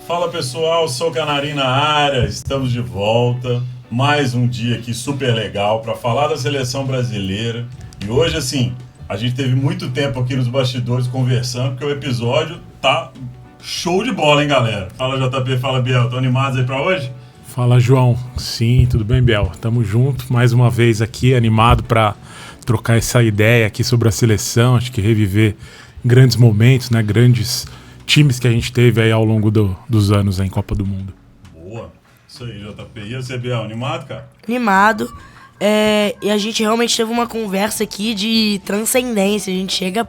Fala pessoal, sou o Canarinho na área, estamos de volta. Mais um dia aqui super legal para falar da seleção brasileira. E hoje, assim, a gente teve muito tempo aqui nos bastidores conversando, porque o episódio tá show de bola, hein, galera? Fala JP, fala Biel, estão animados aí para hoje? Fala, João. Sim, tudo bem, Biel? Tamo junto mais uma vez aqui, animado para trocar essa ideia aqui sobre a seleção, acho que reviver grandes momentos, né? Grandes times que a gente teve aí ao longo dos anos aí em Copa do Mundo. Boa. Isso aí, JP. E você, Biel, animado, cara? Animado. E a gente realmente teve uma conversa aqui de transcendência. A gente chega,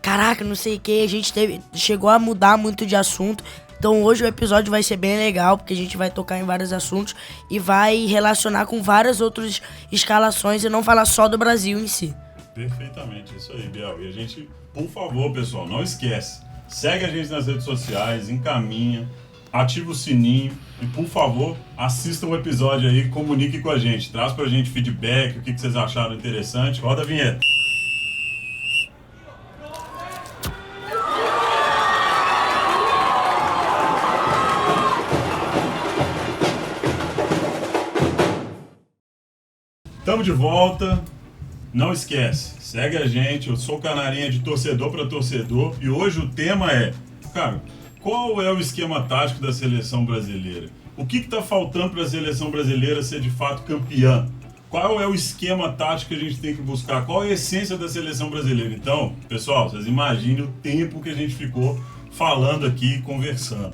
caraca, não sei o que. A gente chegou a mudar muito de assunto. Então hoje o episódio vai ser bem legal, porque a gente vai tocar em vários assuntos e vai relacionar com várias outras escalações e não falar só do Brasil em si. Perfeitamente, isso aí, Biel. E a gente, por favor, pessoal, não esquece. Segue a gente nas redes sociais, encaminha, ativa o sininho e, por favor, assistam o episódio aí, comunique com a gente. Traz pra gente feedback, o que vocês acharam interessante. Roda a vinheta. Estamos de volta. Não esquece, segue a gente. Eu sou o Canarinha de torcedor para torcedor e hoje o tema é, cara, qual é o esquema tático da seleção brasileira? O que está faltando para a seleção brasileira ser de fato campeã? Qual é o esquema tático que a gente tem que buscar? Qual é a essência da seleção brasileira? Então, pessoal, vocês imaginem o tempo que a gente ficou falando aqui e conversando.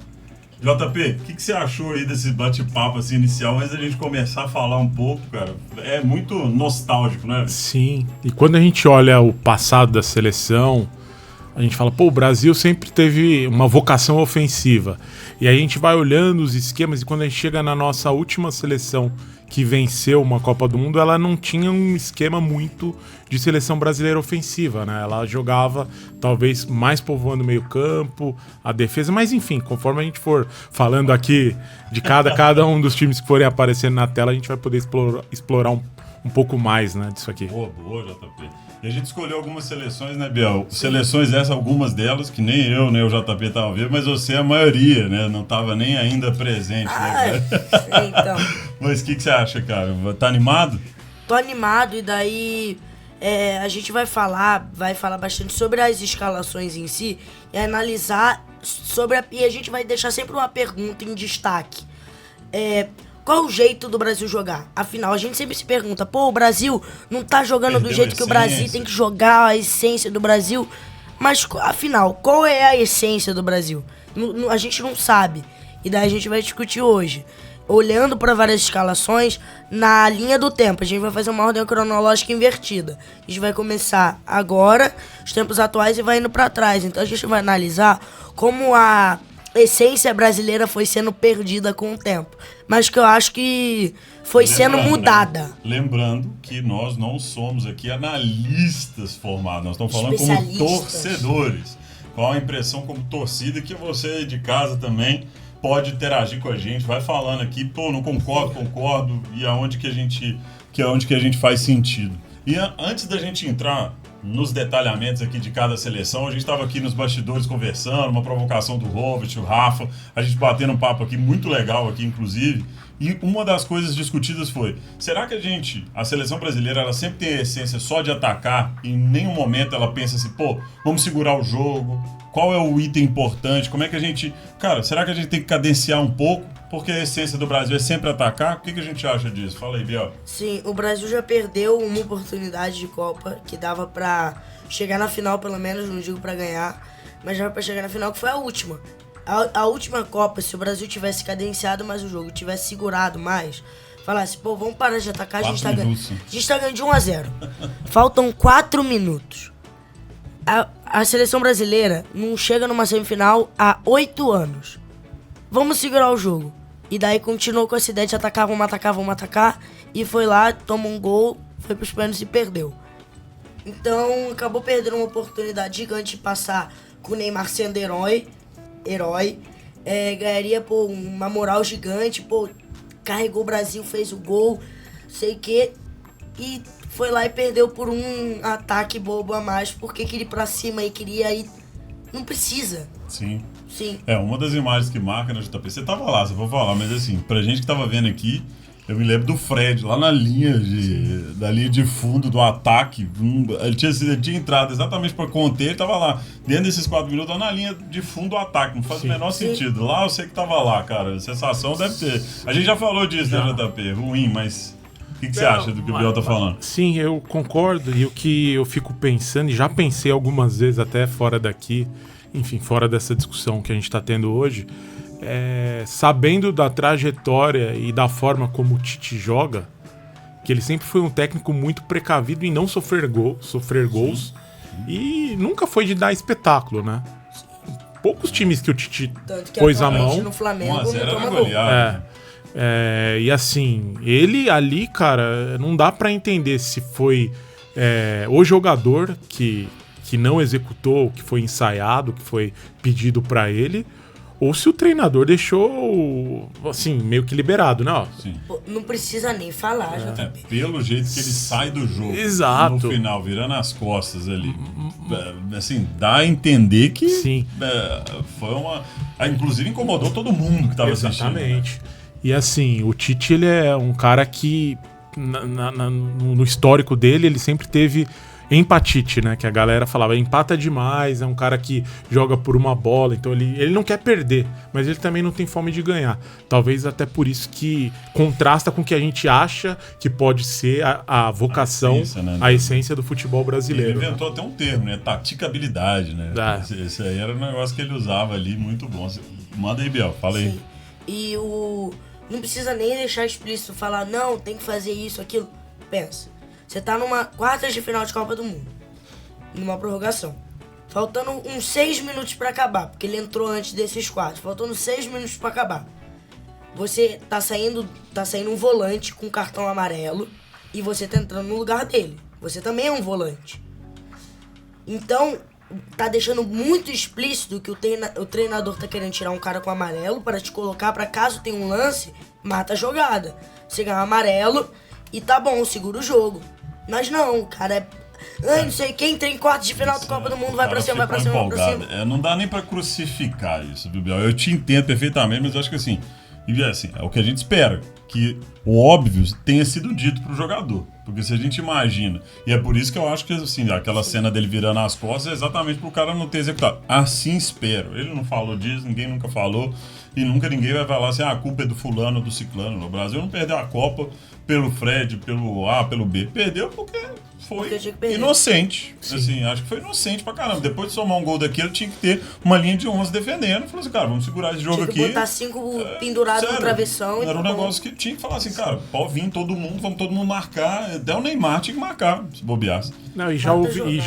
JP, o que você achou aí desse bate-papo assim, inicial, antes da gente começar a falar um pouco, cara? É muito nostálgico, né? Sim, e quando a gente olha o passado da seleção, a gente fala, o Brasil sempre teve uma vocação ofensiva. E aí a gente vai olhando os esquemas e quando a gente chega na nossa última seleção que venceu uma Copa do Mundo, ela não tinha um esquema muito de seleção brasileira ofensiva, né? Ela jogava talvez mais povoando o meio campo, a defesa, mas enfim, conforme a gente for falando aqui de cada um dos times que forem aparecendo na tela, a gente vai poder explorar um pouco mais, né, disso aqui. Boa, JP. E a gente escolheu algumas seleções, né, Biel? Seleções essas, algumas delas, que nem eu, nem o JP estavam vendo, mas você a maioria, né? Não estava nem ainda presente, né, cara? Então. Mas o que você acha, cara? Tá animado? Tô animado e daí a gente vai falar bastante sobre as escalações em si e analisar e a gente vai deixar sempre uma pergunta em destaque. Qual o jeito do Brasil jogar? Afinal, a gente sempre se pergunta, o Brasil não tá jogando Perdeu do jeito que o Brasil tem que jogar, a essência do Brasil. Mas, afinal, qual é a essência do Brasil? A gente não sabe. E daí a gente vai discutir hoje. Olhando para várias escalações, na linha do tempo. A gente vai fazer uma ordem cronológica invertida. A gente vai começar agora, os tempos atuais, e vai indo para trás. Então a gente vai analisar como a essência brasileira foi sendo perdida com o tempo, mas que eu acho que foi sendo mudada. Né? Lembrando que nós não somos aqui analistas formados, nós estamos falando como torcedores. Qual a impressão como torcida que você de casa também pode interagir com a gente, vai falando aqui, não concordo, e aonde que a gente faz sentido. E antes da gente entrar nos detalhamentos aqui de cada seleção, a gente estava aqui nos bastidores conversando, uma provocação do Robert, o Rafa, a gente batendo um papo aqui muito legal aqui, inclusive, e uma das coisas discutidas foi, será que a seleção brasileira, ela sempre tem a essência só de atacar e em nenhum momento ela pensa assim, vamos segurar o jogo, qual é o item importante, como é que a gente, será que a gente tem que cadenciar um pouco? Porque a essência do Brasil é sempre atacar? O que a gente acha disso? Fala aí, Biel. Sim, o Brasil já perdeu uma oportunidade de Copa que dava pra chegar na final, pelo menos, não digo pra ganhar, mas dava pra chegar na final, que foi a última. A última Copa, se o Brasil tivesse cadenciado mais o jogo, tivesse segurado mais, falasse, vamos parar de atacar, a gente tá ganhando de 1-0. Faltam 4 minutos. A seleção brasileira não chega numa semifinal há 8 anos. Vamos segurar o jogo. E daí continuou com essa ideia de atacar, vamos atacar. E foi lá, tomou um gol, foi pros pênaltis e perdeu. Então acabou perdendo uma oportunidade gigante de passar com o Neymar sendo herói. Ganharia uma moral gigante, carregou o Brasil, fez o gol, sei o que. E foi lá e perdeu por um ataque bobo a mais, porque queria ir pra cima e queria ir. Não precisa. Sim. Sim. Uma das imagens que marca na JP. Você tava lá, você vou falar, mas assim, pra gente que tava vendo aqui, eu me lembro do Fred, lá na linha da linha de fundo do ataque. Ele tinha entrado exatamente para conter, ele tava lá, dentro desses 4 minutos, lá na linha de fundo do ataque. Não faz o menor sentido. Lá eu sei que tava lá, cara. A sensação deve ter. A gente já falou disso, né, JP? Ruim, mas o que você acha do que o Biel tá falando? Sim, eu concordo. E o que eu fico pensando, e já pensei algumas vezes até fora daqui, enfim, fora dessa discussão que a gente tá tendo hoje, sabendo da trajetória e da forma como o Tite joga, que ele sempre foi um técnico muito precavido em não sofrer gols e nunca foi de dar espetáculo, né? Poucos times que o Tite pôs a mão. No Flamengo, não toma gol. E assim, ele ali, cara, não dá pra entender se foi o jogador que não executou, que foi ensaiado, que foi pedido pra ele, ou se o treinador deixou, assim, meio que liberado, né? Sim. Não precisa nem falar, JP. Pelo jeito que ele sai do jogo. Exato. No final, virando as costas ali. Assim, dá a entender que Sim. Foi uma... Inclusive incomodou todo mundo que estava assistindo. Exatamente. E assim, o Tite, ele é um cara que, no histórico dele, ele sempre teve empatite, né? Que a galera falava, empata demais, é um cara que joga por uma bola, então ele não quer perder, mas ele também não tem fome de ganhar. Talvez até por isso que contrasta com o que a gente acha que pode ser a vocação, a essência do futebol brasileiro. Ele inventou até um termo, né? Taticabilidade, né? Esse aí era um negócio que ele usava ali, muito bom. Manda aí, Biel, fala aí. Sim. E não precisa nem deixar explícito, falar, não, tem que fazer isso, aquilo. Pensa. Você tá numa quartas de final de Copa do Mundo, numa prorrogação, faltando uns 6 minutos pra acabar, porque ele entrou antes desses 4, faltando 6 minutos pra acabar. Você tá saindo um volante com cartão amarelo e você tá entrando no lugar dele. Você também é um volante. Então, tá deixando muito explícito que o treinador tá querendo tirar um cara com amarelo para te colocar pra caso tenha um lance, mata a jogada. Você ganha amarelo e tá bom, segura o jogo. Mas não, cara, não sei quem tem quartos de final da Copa do Mundo, vai pra cima, vai pra cima, vai pra cima. Não dá nem pra crucificar isso, viu, Biel? Eu te entendo perfeitamente, mas eu acho que assim, é o que a gente espera, que o óbvio tenha sido dito pro jogador. Porque se a gente imagina, e é por isso que eu acho que assim, aquela cena dele virando as costas é exatamente pro cara não ter executado. Assim espero. Ele não falou disso, ninguém nunca falou, e nunca ninguém vai falar assim, a culpa é do fulano ou do ciclano. No Brasil não perdeu a Copa pelo Fred, pelo A, pelo B. Perdeu porque foi inocente. Assim, acho que foi inocente pra caramba. Depois de somar um gol daquele, tinha que ter uma linha de 11 defendendo. Falou assim, cara, vamos segurar esse jogo aqui. Tinha que botar 5 pendurados no travessão. Era um negócio que tinha que falar assim, cara, pode vir todo mundo, vamos todo mundo marcar. Até o Neymar tinha que marcar, se bobeasse. Não, e já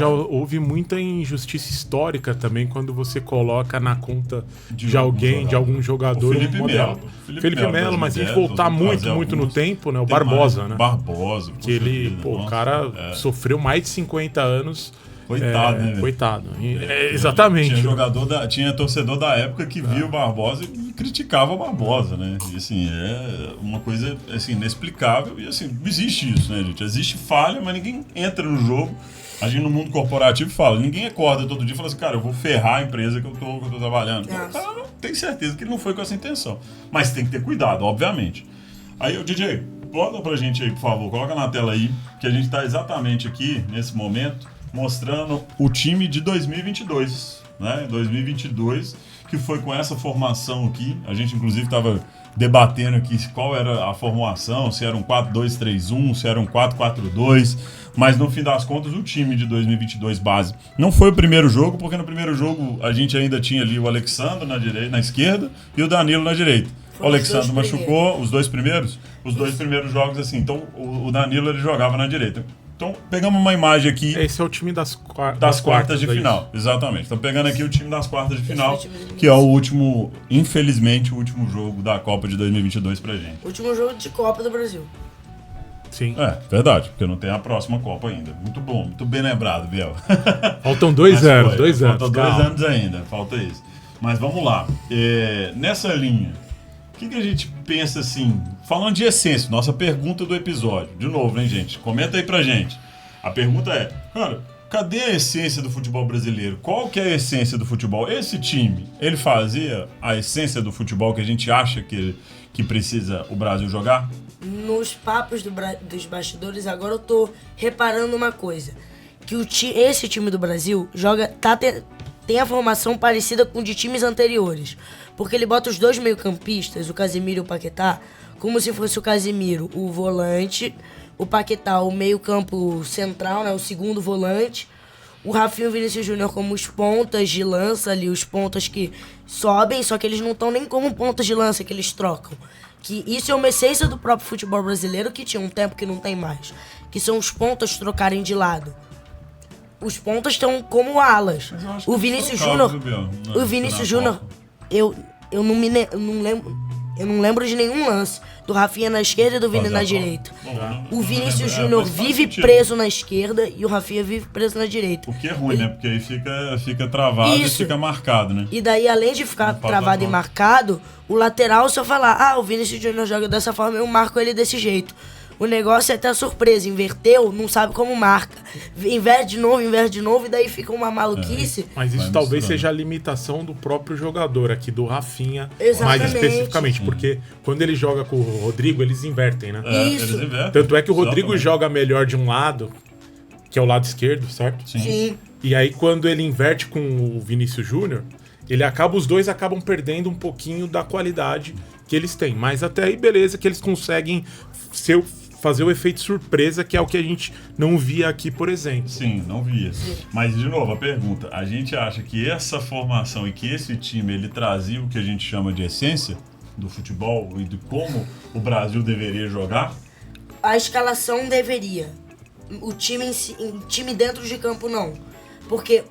houve muita injustiça histórica também quando você coloca na conta de alguém, de algum jogador. Felipe Melo, mas a gente voltar muito no tempo, né? O Barbosa, né? Barbosa. Que ele, o cara sofreu mais de 50 anos. Coitado, né? Coitado. Exatamente. Tinha torcedor da época que via o Barbosa e criticava o Barbosa, né? E assim, é uma coisa assim, inexplicável. E assim, não existe isso, né, gente? Existe falha, mas ninguém entra no jogo. A gente no mundo corporativo fala, ninguém acorda todo dia e fala assim, cara, eu vou ferrar a empresa que eu tô trabalhando. Então, o cara tem certeza que ele não foi com essa intenção. Mas tem que ter cuidado, obviamente. Aí, o DJ, bota pra gente aí, por favor, coloca na tela aí, que a gente tá exatamente aqui, nesse momento, mostrando o time de 2022, né? 2022, que foi com essa formação aqui. A gente, inclusive, estava debatendo aqui qual era a formação, se era um 4-2-3-1, se era um 4-4-2, mas no fim das contas o time de 2022 base não foi o primeiro jogo, porque no primeiro jogo a gente ainda tinha ali o Alexandre na esquerda e o Danilo na direita. O Alexandre machucou os dois primeiros jogos assim, então o Danilo ele jogava na direita. Então, pegamos uma imagem aqui. Esse é o time das quartas de final. Exatamente. Estamos pegando aqui o time das quartas de final, que é o último, infelizmente, o último jogo da Copa de 2022 pra gente. Último jogo de Copa do Brasil. Sim. Verdade, porque não tem a próxima Copa ainda. Muito bom, muito bem lembrado, Biel. Faltam 2 anos. Faltam 2 anos ainda, falta isso. Mas vamos lá. Nessa linha, o que a gente pensa assim, falando de essência, nossa pergunta do episódio, de novo, hein, gente? Comenta aí pra gente. A pergunta é, cara, cadê a essência do futebol brasileiro? Qual que é a essência do futebol? Esse time, ele fazia a essência do futebol que a gente acha que precisa o Brasil jogar? Nos papos dos bastidores, agora eu tô reparando uma coisa. Que esse time do Brasil tem a formação parecida com de times anteriores. Porque ele bota os dois meio-campistas, o Casemiro e o Paquetá, como se fosse o Casemiro o volante, o Paquetá o meio-campo central, né, o segundo volante, o Rafinha e o Vinícius Júnior como os pontas de lança ali, os pontas que sobem, só que eles não estão nem como pontas de lança, que eles trocam. Que isso é uma essência do próprio futebol brasileiro que tinha um tempo que não tem mais. Que são os pontas trocarem de lado. Os pontas estão como alas. O Vinícius Júnior... O Vinícius Júnior... Eu não lembro de nenhum lance do Rafinha na esquerda e do Vini na direita. O Vinícius Júnior vive preso na esquerda e o Rafinha vive preso na direita. O que é ruim, né? Porque aí fica travado e fica marcado, né? E daí, além de ficar travado e marcado, o lateral só falar, o Vinícius Júnior joga dessa forma, eu marco ele desse jeito. O negócio é até surpresa, inverteu, não sabe como marca. Inverte de novo, e daí fica uma maluquice. Mas isso talvez seja a limitação do próprio jogador aqui, do Rafinha, exatamente, mais especificamente. Porque quando ele joga com o Rodrigo, eles invertem, né? Isso. Eles invertem. Tanto é que o Rodrigo joga melhor de um lado, que é o lado esquerdo, certo? Sim. E aí quando ele inverte com o Vinícius Júnior, os dois acabam perdendo um pouquinho da qualidade que eles têm. Mas até aí, beleza, que eles conseguem fazer o efeito surpresa, que é o que a gente não via aqui, por exemplo. Sim, não via. Mas, de novo, a pergunta. A gente acha que essa formação e que esse time, ele trazia o que a gente chama de essência do futebol e de como o Brasil deveria jogar? A escalação deveria. O time dentro de campo, não. Porque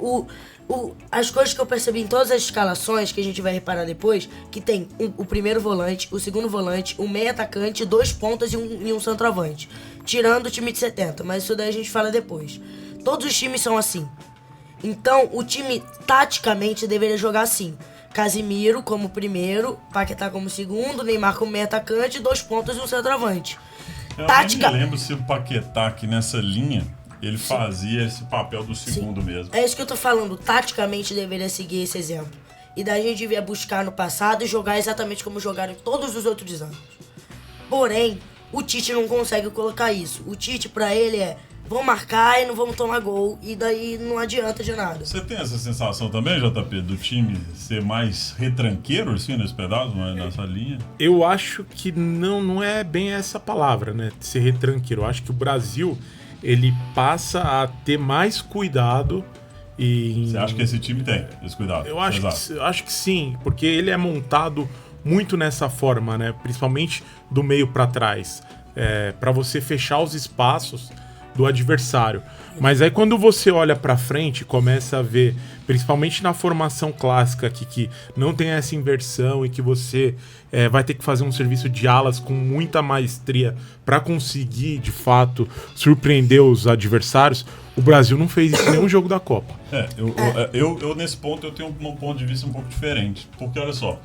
as coisas que eu percebi em todas as escalações, que a gente vai reparar depois, que tem o primeiro volante, o segundo volante, o meio atacante, 2 pontas e um centroavante. Tirando o time de 70, mas isso daí a gente fala depois. Todos os times são assim. Então, o time, taticamente, deveria jogar assim. Casemiro como primeiro, Paquetá como segundo, Neymar como meio atacante, 2 pontas e um centroavante. Eu nem me lembro se o Paquetá aqui nessa linha... Ele fazia esse papel do segundo mesmo. É isso que eu tô falando. Taticamente deveria seguir esse exemplo. E daí a gente devia buscar no passado e jogar exatamente como jogaram todos os outros anos. Porém, o Tite não consegue colocar isso. O Tite, pra ele, vamos marcar e não vamos tomar gol. E daí não adianta de nada. Você tem essa sensação também, JP, do time ser mais retranqueiro, assim, nesse pedaço, nessa linha? Eu acho que não é bem essa palavra, né? Ser retranqueiro. Eu acho que o Brasil... ele passa a ter mais cuidado Você acha que esse time tem esse cuidado? Eu acho que sim, porque ele é montado muito nessa forma, né? Principalmente do meio para trás, para você fechar os espaços do adversário. Mas aí quando você olha para frente, começa a ver, principalmente na formação clássica aqui, que não tem essa inversão e que você vai ter que fazer um serviço de alas com muita maestria para conseguir, de fato, surpreender os adversários. O Brasil não fez isso em nenhum jogo da Copa. Eu nesse ponto, eu tenho um ponto de vista um pouco diferente. Porque, olha só,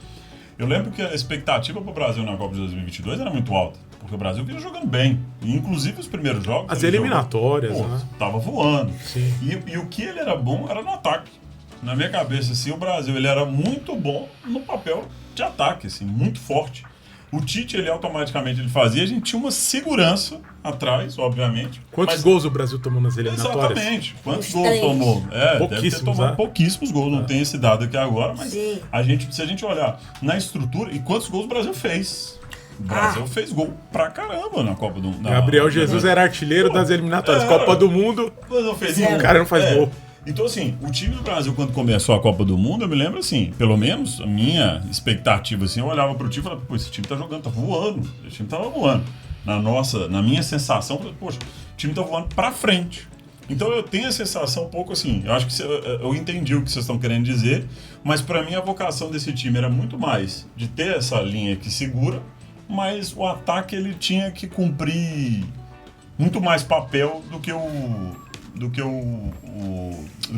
eu lembro que a expectativa para o Brasil na Copa de 2022 era muito alta. Porque o Brasil vinha jogando bem. E, inclusive, os primeiros jogos... As eliminatórias, né? Tava voando. Sim. E o que ele era bom era no ataque. Na minha cabeça, assim, o Brasil ele era muito bom no papel de ataque, assim, muito forte. O Tite, ele automaticamente fazia, a gente tinha uma segurança atrás, obviamente. Quantos gols o Brasil tomou nas eliminatórias? Exatamente. Quantos gols tomou? Deve ter tomado pouquíssimos gols, não tem esse dado aqui agora, mas se a gente olhar na estrutura, e quantos gols o Brasil fez? O Brasil fez gol pra caramba na Copa do Mundo. Gabriel Jesus era artilheiro das eliminatórias. Copa do Mundo, o cara não faz gol. Então, assim, o time do Brasil, quando começou a Copa do Mundo, eu me lembro, assim, pelo menos a minha expectativa, assim, eu olhava pro time e falava, pô, esse time tá jogando, tá voando. Esse time tava voando. Na minha sensação, eu falei, poxa, o time tá voando pra frente. Então eu tenho a sensação um pouco assim, eu acho que eu entendi o que vocês estão querendo dizer, mas pra mim a vocação desse time era muito mais de ter essa linha que segura, mas o ataque ele tinha que cumprir muito mais papel do que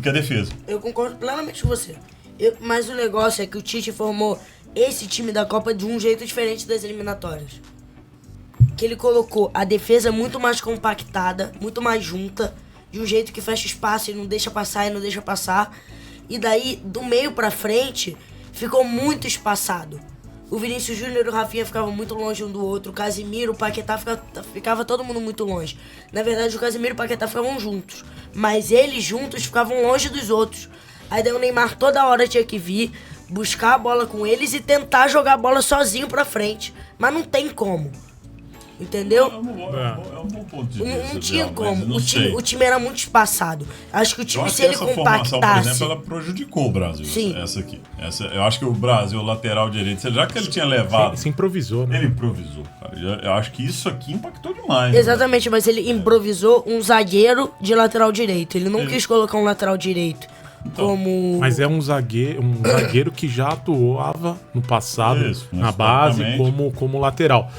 a defesa. Eu concordo plenamente com você. Mas o negócio é que o Tite formou esse time da Copa de um jeito diferente das eliminatórias. Que ele colocou a defesa muito mais compactada, muito mais junta, de um jeito que fecha espaço e não deixa passar. E daí, do meio pra frente, ficou muito espaçado. O Vinícius Júnior e o Rafinha ficavam muito longe um do outro. O Casemiro, o Paquetá, ficava todo mundo muito longe. Na verdade, o Casemiro e o Paquetá ficavam juntos. Mas eles juntos ficavam longe dos outros. Aí daí o Neymar toda hora tinha que vir, buscar a bola com eles e tentar jogar a bola sozinho pra frente. Mas não tem como. Entendeu? É um bom ponto de vista. Não tinha como. O time era muito espaçado. Acho que o time, se ele essa formação, por compactasse... exemplo, ela prejudicou o Brasil. Sim. Essa aqui. Eu acho que o Brasil, lateral direito, já que ele tinha levado... Se improvisou, né? Ele improvisou, cara. Eu acho que isso aqui impactou demais. Exatamente, mas ele improvisou um zagueiro de lateral direito. Ele não quis colocar um lateral direito como... Mas é um zagueiro que já atuava no passado, na base, como lateral.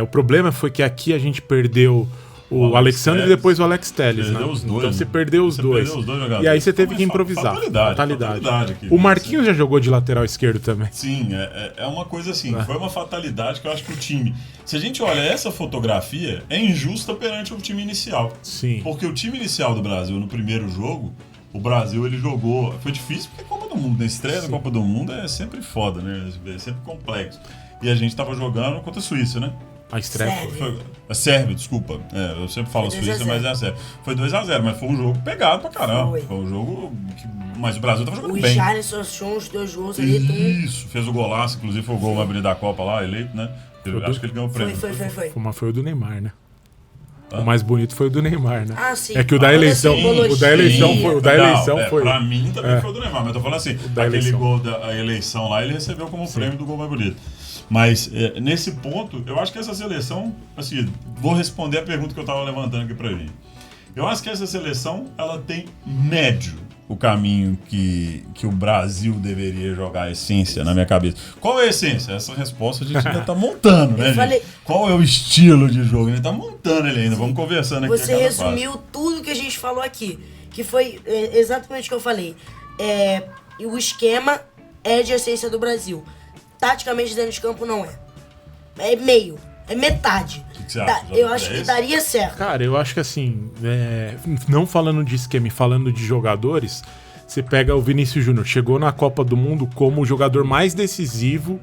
O problema foi que aqui a gente perdeu o Alexandre e depois o Alex Telles, né? Os dois, então você perdeu os dois. Jogadores. E aí você teve que improvisar. Fatalidade aqui, o Marquinhos já jogou de lateral esquerdo também. Sim, é uma coisa assim. Foi uma fatalidade que eu acho que o time... Se a gente olha essa fotografia, é injusta perante o time inicial. Sim. Porque o time inicial do Brasil, no primeiro jogo, o Brasil, ele jogou... Foi difícil porque a Copa do Mundo, a estreia da Copa do Mundo é sempre foda, né? É sempre complexo. E a gente tava jogando contra a Suíça, né? A estreia foi a Sérvia, desculpa. Eu sempre falo Suíça, mas é a Sérvia. Foi 2-0, mas foi um jogo pegado pra caramba. Foi um jogo que... Mas o Brasil tava jogando bem. O Richarlison achou uns 2 gols ali. Isso, fez o golaço, inclusive foi o gol mais bonito da Copa lá, eleito, né? Acho que ele ganhou o prêmio. Foi o do Neymar, né? O mais bonito foi o do Neymar, né? Ah, sim. É que o da eleição, foi. Pra mim também foi o do Neymar, mas eu tô falando assim, aquele gol da eleição lá, ele recebeu como prêmio do gol mais bonito. Mas nesse ponto, eu acho que essa seleção, assim, vou responder a pergunta que eu tava levantando aqui pra mim. Eu acho que essa seleção, ela tem médio o caminho que o Brasil deveria jogar, a essência, na minha cabeça. Qual é a essência? Essa resposta a gente ainda tá montando, né, gente? Qual é o estilo de jogo? A gente tá montando ele ainda, vamos conversando aqui. Você resumiu tudo que a gente falou aqui, que foi exatamente o que eu falei. O esquema é de essência do Brasil. Taticamente dentro de campo não é. É meio. É metade. O que você acha? Eu acho que daria certo. Cara, eu acho que assim, não falando de esquema e falando de jogadores, você pega o Vinícius Júnior, chegou na Copa do Mundo como o jogador mais decisivo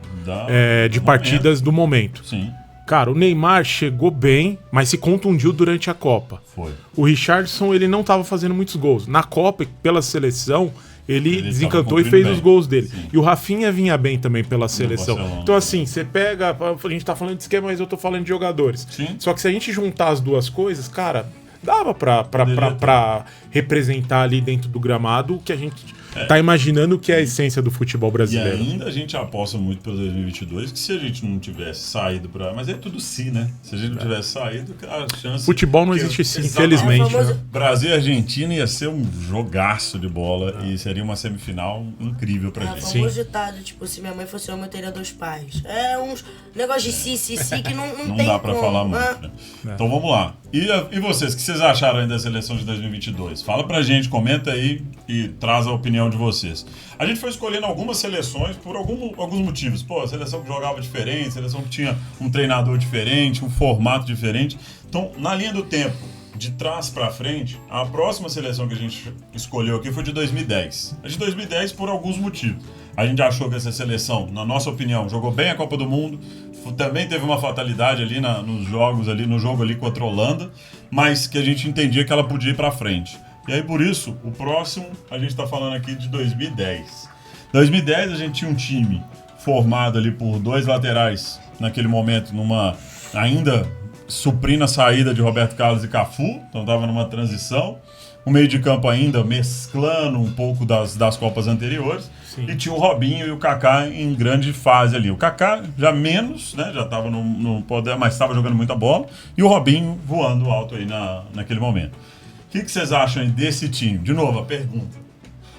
de partidas do momento. Sim. Cara, o Neymar chegou bem, mas se contundiu durante a Copa. Foi. O Richarlison, ele não estava fazendo muitos gols. Na Copa, pela seleção, ele desencantou e fez os gols dele. Sim. E o Rafinha vinha bem também pela seleção. Então, assim, você pega... A gente tá falando de esquema, mas eu tô falando de jogadores. Sim. Só que se a gente juntar as duas coisas, cara, dava pra representar ali dentro do gramado o que a gente tá imaginando que é a essência do futebol brasileiro. E ainda a gente aposta muito para 2022 que se a gente não tivesse saído pra... Mas é tudo sim, né? Se a gente não tivesse saído, a chance... Futebol não existe sim, infelizmente. Né? Brasil e Argentina ia ser um jogaço de bola e seria uma semifinal incrível pra gente. É o famoso ditado, tipo, se minha mãe fosse homem, eu teria 2 pais. É uns negócio de si, que não tem como. Não dá pra falar muito, né? Então vamos lá. E vocês, o que vocês acharam aí da seleção de 2022? Fala pra gente, comenta aí e traz a opinião de vocês. A gente foi escolhendo algumas seleções por alguns motivos. Pô, a seleção que jogava diferente, a seleção que tinha um treinador diferente, um formato diferente. Então, na linha do tempo, de trás pra frente, a próxima seleção que a gente escolheu aqui foi de 2010. A de 2010 por alguns motivos. A gente achou que essa seleção, na nossa opinião, jogou bem a Copa do Mundo, também teve uma fatalidade ali no jogo ali contra a Holanda, mas que a gente entendia que ela podia ir pra frente. E aí, por isso, o próximo, a gente tá falando aqui de 2010. 2010 a gente tinha um time formado ali por 2 laterais, naquele momento, ainda suprindo a saída de Roberto Carlos e Cafu, então tava numa transição. O meio de campo ainda mesclando um pouco das Copas anteriores. Sim. E tinha o Robinho e o Kaká em grande fase ali. O Kaká já menos, né? Já estava no poder, mas estava jogando muita bola. E o Robinho voando alto aí naquele momento. O que vocês acham aí desse time? De novo, a pergunta.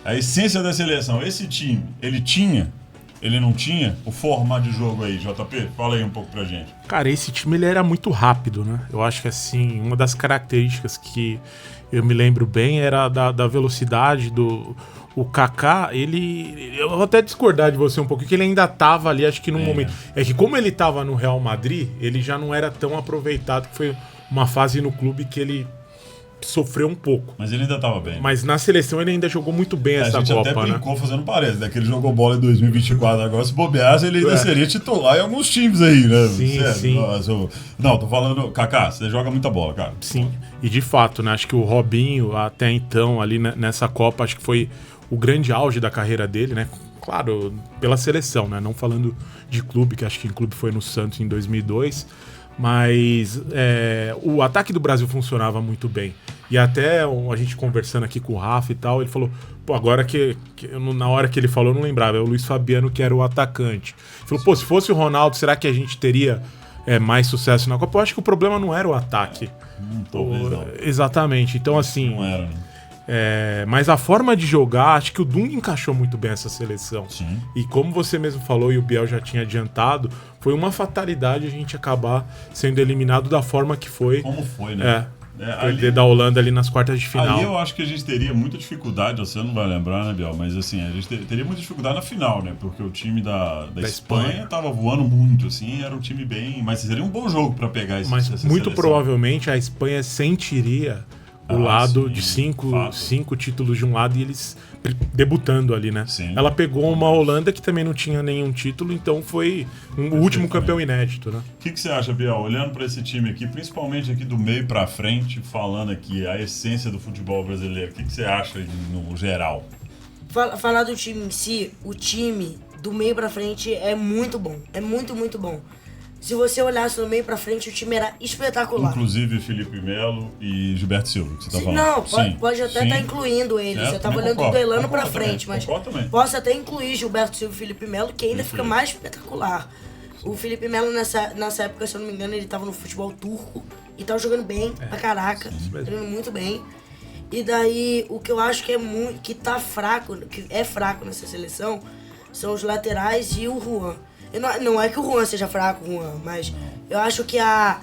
A essência da seleção, esse time, ele não tinha o formato de jogo aí, JP? Fala aí um pouco pra gente. Cara, esse time ele era muito rápido, né? Eu acho que assim, uma das características que eu me lembro bem era da velocidade do... O Kaká, eu vou até discordar de você um pouco, que ele ainda tava ali, acho que num momento... É que como ele tava no Real Madrid, ele já não era tão aproveitado, que foi uma fase no clube que ele sofreu um pouco. Mas ele ainda tava bem. Mas na seleção ele ainda jogou muito bem essa Copa, Copa, até né? brincou fazendo parede, né? Que ele jogou bola em 2024. Agora, se bobeasse, ele ainda seria titular em alguns times aí, né? Sim, Sério, sim. Não, tô falando... Kaká, você joga muita bola, cara. Sim, e de fato, né? Acho que o Robinho, até então, ali nessa Copa, acho que foi o grande auge da carreira dele, né? Claro, pela seleção, né? Não falando de clube, que acho que em clube foi no Santos em 2002, mas o ataque do Brasil funcionava muito bem. E até a gente conversando aqui com o Rafa e tal, ele falou, pô, agora na hora que ele falou eu não lembrava, é o Luiz Fabiano que era o atacante. Ele falou, pô, se fosse o Ronaldo, será que a gente teria mais sucesso na Copa? Eu acho que o problema não era o ataque. Talvez não. Exatamente, então assim... Não era, né? Mas a forma de jogar, acho que o Dunga encaixou muito bem essa seleção. Sim. E como você mesmo falou e o Biel já tinha adiantado, foi uma fatalidade a gente acabar sendo eliminado da forma que foi. Como foi, né? Perder da Holanda ali nas quartas de final. Aí eu acho que a gente teria muita dificuldade, você não vai lembrar, né, Biel? Mas assim, a gente teria muita dificuldade na final, né? Porque o time da Espanha tava voando muito, assim, era um time bem... Mas seria um bom jogo para pegar essa Mas seleção. muito provavelmente a Espanha sentiria o lado sim, de cinco títulos de um lado e eles debutando ali, né? Sim. Ela pegou uma Holanda que também não tinha nenhum título, então foi o último campeão inédito, né? O que você acha, Biel? Olhando para esse time aqui, principalmente aqui do meio para frente, falando aqui a essência do futebol brasileiro, o que você acha no geral? Falar do time em si, o time do meio pra frente é muito bom. É muito, muito bom. Se você olhasse no meio pra frente, o time era espetacular. Inclusive Felipe Melo e Gilberto Silva, que você tá falando. Não, pode até estar incluindo eles. Você tava olhando do Delano pra frente, mas posso até incluir Gilberto Silva e Felipe Melo, que ainda fica mais espetacular. O Felipe Melo, nessa época, se eu não me engano, ele tava no futebol turco e tava jogando bem pra caraca, jogando muito bem. E daí, o que eu acho que tá fraco, que é fraco nessa seleção, são os laterais e o Juan. Não é que o Juan seja fraco, mas eu acho que a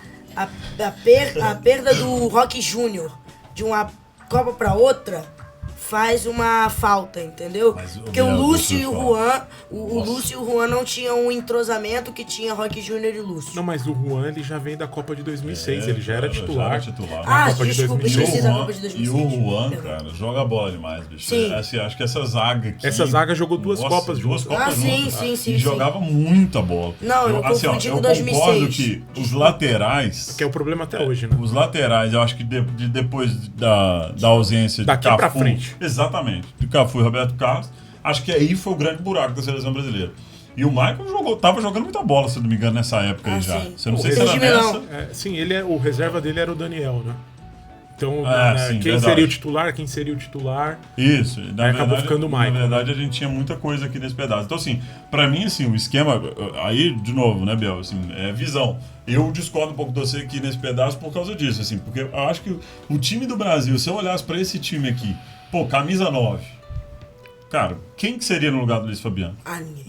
perda do Roque Júnior de uma Copa pra outra faz uma falta, entendeu? Porque o Lúcio e o Juan, o Lúcio e o Juan não tinham um entrosamento que tinha Roque Júnior e Lúcio. Não, mas o Juan ele já vem da Copa de 2006, ele já era titular. Desculpa, esqueci da Copa de 2006. E o Juan, cara, joga bola demais, bicho. Sim. Assim, acho que essa zaga aqui... Essa zaga jogou duas Copas juntas. Sim. E jogava muita bola. Não, eu confundi com 2006. Eu concordo que os laterais... Que é o problema até hoje, né? Os laterais, eu acho que depois da ausência de Cafu... Daqui pra frente. Exatamente. De Cafu e Roberto Carlos. Acho que aí foi o grande buraco da seleção brasileira. E o Michael tava jogando muita bola, se não me engano, nessa época aí já. Você não sei se era nessa. Sim, o reserva dele era o Daniel, né? Então, sim, quem seria o titular, Isso. Acabou ficando o Michael. Na verdade, a gente tinha muita coisa aqui nesse pedaço. Então, assim, pra mim, assim, o esquema... Aí, de novo, né, Biel? Assim, é visão. Eu discordo um pouco de você aqui nesse pedaço por causa disso, assim. Porque eu acho que o time do Brasil, se eu olhasse pra esse time aqui, camisa 9... Cara, quem que seria no lugar do Luiz Fabiano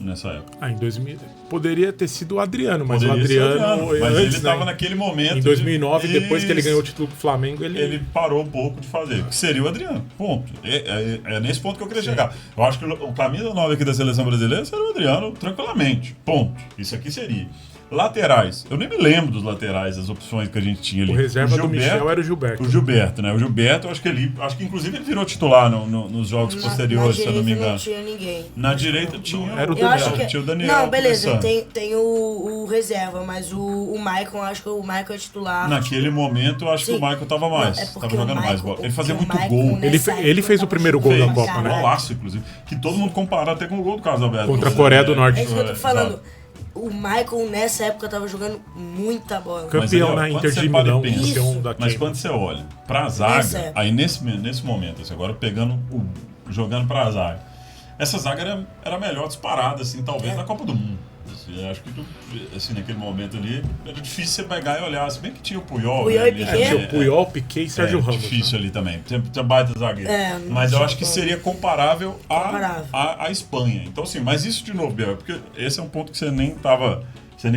nessa época? Em 2000 poderia ter sido o Adriano, mas o Adriano... Mas ele estava naquele momento... Em 2009, depois que ele ganhou o título do Flamengo, ele parou um pouco de fazer, que seria o Adriano, ponto. É nesse ponto que eu queria chegar. Eu acho que o camisa 9 aqui da seleção brasileira seria o Adriano, tranquilamente, ponto. Isso aqui seria. Laterais. Eu nem me lembro dos laterais, as opções que a gente tinha ali. O reserva do Michel era o Gilberto. O Gilberto, né? O Gilberto, acho que inclusive ele virou titular nos jogos posteriores, se eu não me engano. Não tinha ninguém. Na direita tinha era o Daniel. Tinha o Daniel. Não, beleza, tem o reserva, mas o Michael, acho que o Michael é titular. Naquele momento, eu acho que o Michael tava mais. Tava jogando mais bola. Ele fazia muito gol. Ele fez o primeiro gol da Copa, né? Golaço, inclusive. Que todo mundo comparou até com o gol do Carlos Alberto. Contra a Coreia do Norte. É isso que eu tô falando. O Michael, nessa época, tava jogando muita bola. Campeão na Inter de Milão. Mas quando você olha pra zaga, aí nesse momento, assim, agora jogando pra zaga, essa zaga era a melhor disparada, assim, talvez, na Copa do Mundo. Assim, acho que, assim, naquele momento ali, era difícil você pegar e olhar. Se bem que tinha o Puyol. E Piquet. O Puyol, Piquet e Sérgio Ramos. Difícil ali também. Tinha baita zagueiro. Mas eu acho que seria comparável à Espanha. Então, assim, mas isso de novo, Biel, porque esse é um ponto que você nem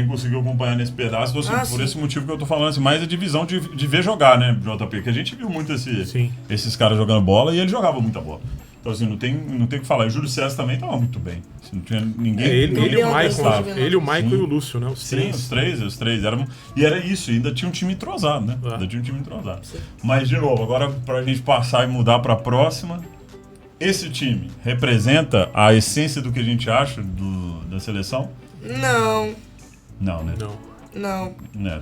conseguiu acompanhar nesse pedaço. Então, assim, por esse motivo que eu tô falando, assim, mais a divisão de ver jogar, né, JP? Que a gente viu muito esses caras jogando bola e ele jogava muita bola. Então, assim, não tem o que falar. E o Júlio César também estava muito bem. Assim, não tinha ninguém... Ele, o Michael Sim. e o Lúcio, né? Os três. E era isso, ainda tinha um time entrosado, né? Ainda tinha um time entrosado. Sim. Mas, de novo, agora pra gente passar e mudar pra próxima, esse time representa a essência do que a gente acha da seleção? Não. Não, né? Não.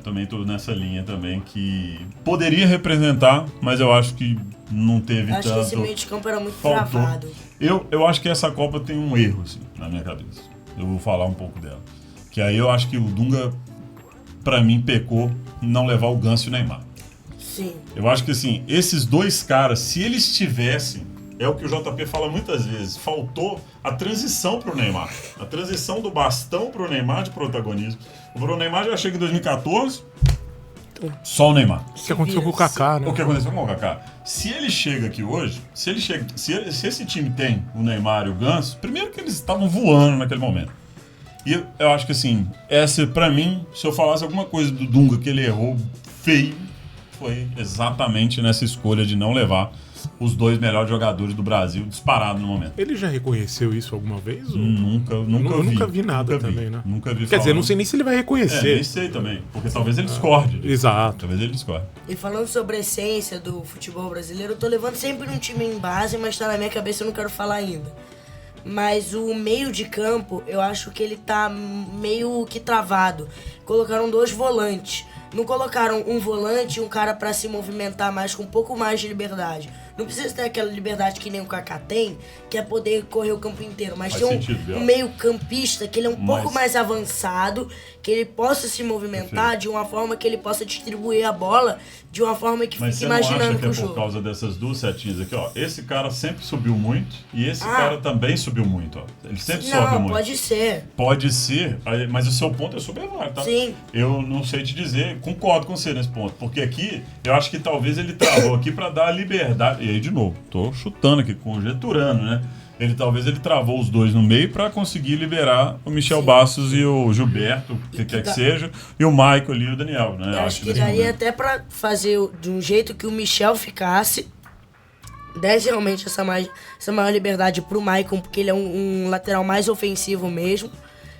Também tô nessa linha também, que poderia representar, mas eu acho que não teve tanto. Acho que esse meio de campo era muito faltou. travado. Eu acho que essa Copa tem um erro, assim, na minha cabeça. Eu vou falar um pouco dela. Que aí eu acho que o Dunga, pra mim, pecou em não levar o Ganso e o Neymar. Sim. Eu acho que, assim, esses dois caras, se eles tivessem, é o que o JP fala muitas vezes, faltou a transição pro Neymar. A transição do bastão pro Neymar de protagonismo. O Neymar já chega em 2014, só o Neymar. O que aconteceu com o Kaká, né? O que aconteceu com o Kaká? Se ele chega aqui hoje, se esse time tem o Neymar e o Ganso, primeiro que eles estavam voando naquele momento. E eu acho que, assim, essa, pra mim, se eu falasse alguma coisa do Dunga que ele errou feio, foi exatamente nessa escolha de não levar os dois melhores jogadores do Brasil disparados no momento. Ele já reconheceu isso alguma vez? Ou... Nunca Eu vi. nunca vi nada também, né? Nunca vi. Quer dizer, não sei nem se ele vai reconhecer. Nem sei também, porque talvez ele discorde. Exato. Talvez ele discorde. E falando sobre a essência do futebol brasileiro, eu tô levando sempre um time em base, mas tá na minha cabeça, eu não quero falar ainda. Mas o meio de campo, eu acho que ele tá meio que travado. Colocaram 2 volantes. Não colocaram um volante e um cara pra se movimentar mais, com um pouco mais de liberdade. Não precisa ter aquela liberdade que nem o Kaká tem, que é poder correr o campo inteiro. Mas Faz tem sentido, um meio campista que ele é um pouco mais avançado, que ele possa se movimentar de uma forma que ele possa distribuir a bola de uma forma que Mas fique você não acha imaginando que é o por jogo. causa dessas duas setinhas aqui, ó? Esse cara sempre subiu muito e esse cara também subiu muito, ó. Ele sempre sobe muito. Pode ser. Pode ser, mas o seu ponto é super válido, tá? Sim. Eu não sei te dizer, concordo com você nesse ponto, porque aqui, eu acho que talvez ele travou aqui pra dar a liberdade, e aí de novo, tô chutando aqui, conjeturando, né? Talvez ele travou os dois no meio pra conseguir liberar o Michel Bastos e o Gilberto, que quer que seja, e o Michael ali e o Daniel, né? Eu acho que daria até pra fazer de um jeito que o Michel ficasse, desse realmente essa maior liberdade pro Maicon, porque ele é um lateral mais ofensivo mesmo,